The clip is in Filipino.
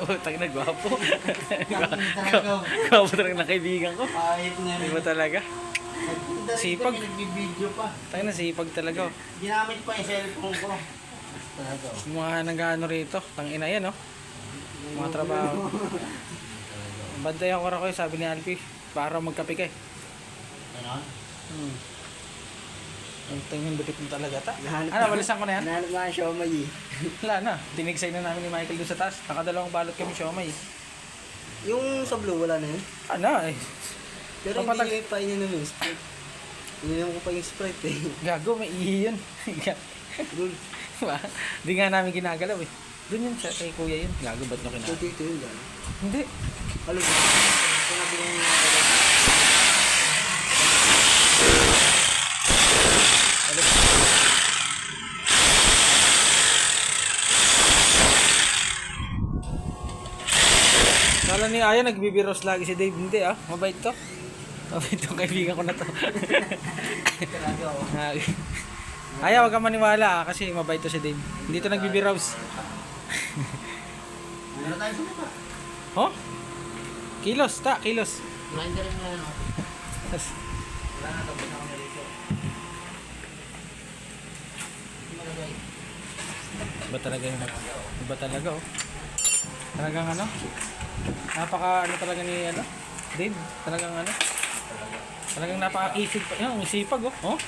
Putang na, gwapo. Talaga. Gwapo talaga ng kaibigan ko. Kahit na Di ba talaga? Sipag. Nagbibideo pa. Tangina, sipag talaga. Ginamit pa yung cellphone ko. Talaga. Mga nag-ano rito. Tangina yan, oh. Mga trabaho. Bantayan ko rin sabi ni Alfie. Para magkape ka eh. Ano? Ang tingin lupit mo talaga ta. Nahanap Ano, walisan ko na yan? Nahanap nga ang siomay eh. Wala na. Tinigsay na namin ni Michael doon sa taas. Nakadalawang balot kami siomay. Yung sa blue, wala na yun. Ano eh. Pero Papatag- hindi pa ininom yung Sprite. Ininom ko pa yung Sprite eh. Gago, may ihi yun. Doon. Diba? Di nga namin ginagalaw eh. Doon yun sa kay kuya yun. Gago, ba't nyo So, kinagawa? dito yun lang. Hindi. Alam mo, sinabi ko yung Kala ni Aya, nagbibiros lagi si Dave. Hindi ah, mabait to. Mabait tong kaibigan ko na to. talaga ako. Aya, wag kang maniwala ah, kasi mabait to si Dave. Hindi to nagbibiros. Ano tayo sumapa? Oh? Kilos, ta, kilos. Grinder mo yan, no? Tas, Wala na, tapos na kami rito. Malagay. iba talaga yun. Iba talaga oh. Talagang ano? Napaka ano talaga ni ano? Dave, talagang ano? Talagang napaka-isip pa. Yung sipag oh. Oh?